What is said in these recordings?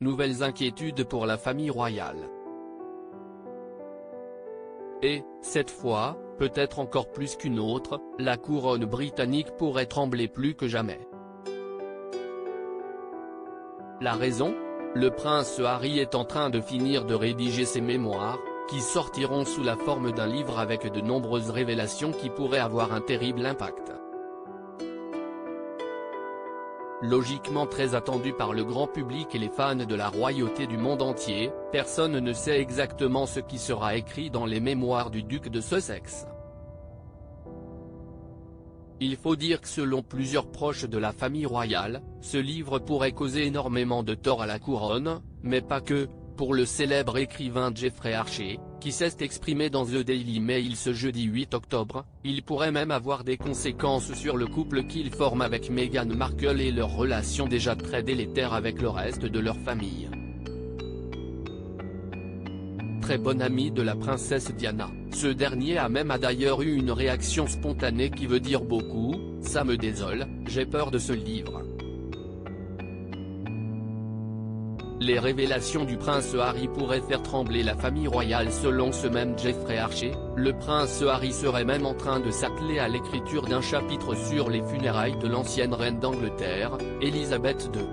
nouvelles inquiétudes pour la famille royale. Et, cette fois, peut-être encore plus qu'une autre, la couronne britannique pourrait trembler plus que jamais. La raison ? Le prince Harry est en train de finir de rédiger ses mémoires, qui sortiront sous la forme d'un livre avec de nombreuses révélations qui pourraient avoir un terrible impact. Logiquement très attendu par le grand public et les fans de la royauté du monde entier, personne ne sait exactement ce qui sera écrit dans les mémoires du duc de Sussex. Il faut dire que selon plusieurs proches de la famille royale, ce livre pourrait causer énormément de tort à la couronne, mais pas que, pour le célèbre écrivain Jeffrey Archer, qui s'est exprimé dans The Daily Mail ce jeudi 8 octobre, il pourrait même avoir des conséquences sur le couple qu'il forme avec Meghan Markle et leur relation déjà très délétère avec le reste de leur famille. Très bon ami de la princesse Diana, ce dernier a d'ailleurs eu une réaction spontanée qui veut dire beaucoup: « Ça me désole, j'ai peur de ce livre ». Les révélations du prince Harry pourraient faire trembler la famille royale selon ce même Jeffrey Archer, le prince Harry serait même en train de s'atteler à l'écriture d'un chapitre sur les funérailles de l'ancienne reine d'Angleterre, Élisabeth II.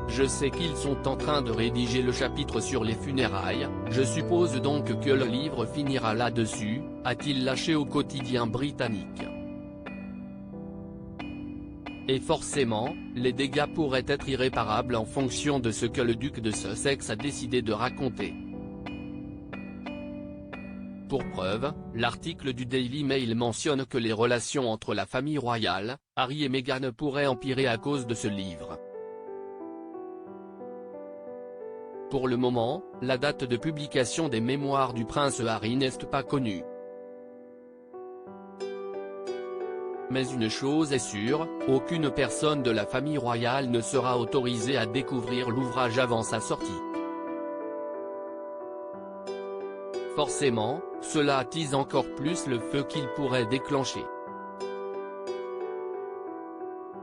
Je sais qu'ils sont en train de rédiger le chapitre sur les funérailles, je suppose donc que le livre finira là-dessus, a-t-il lâché au quotidien britannique. Et forcément, les dégâts pourraient être irréparables en fonction de ce que le duc de Sussex a décidé de raconter. Pour preuve, l'article du Daily Mail mentionne que les relations entre la famille royale, Harry et Meghan pourraient empirer à cause de ce livre. Pour le moment, la date de publication des mémoires du prince Harry n'est pas connue. Mais une chose est sûre, aucune personne de la famille royale ne sera autorisée à découvrir l'ouvrage avant sa sortie. Forcément, cela attise encore plus le feu qu'il pourrait déclencher.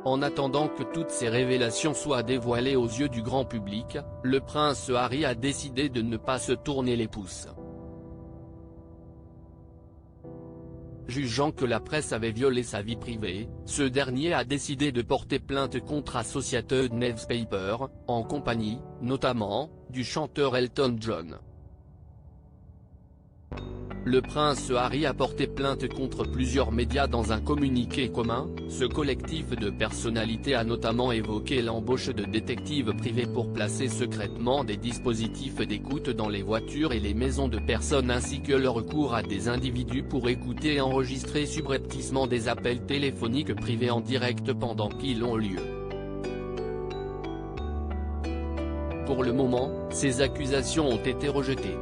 En attendant que toutes ces révélations soient dévoilées aux yeux du grand public, le prince Harry a décidé de ne pas se tourner les pouces. Jugeant que la presse avait violé sa vie privée, ce dernier a décidé de porter plainte contre Associated Newspaper, en compagnie, notamment, du chanteur Elton John. Le prince Harry a porté plainte contre plusieurs médias dans un communiqué commun. Ce collectif de personnalités a notamment évoqué l'embauche de détectives privés pour placer secrètement des dispositifs d'écoute dans les voitures et les maisons de personnes ainsi que le recours à des individus pour écouter et enregistrer subrepticement des appels téléphoniques privés en direct pendant qu'ils ont lieu. Pour le moment, ces accusations ont été rejetées.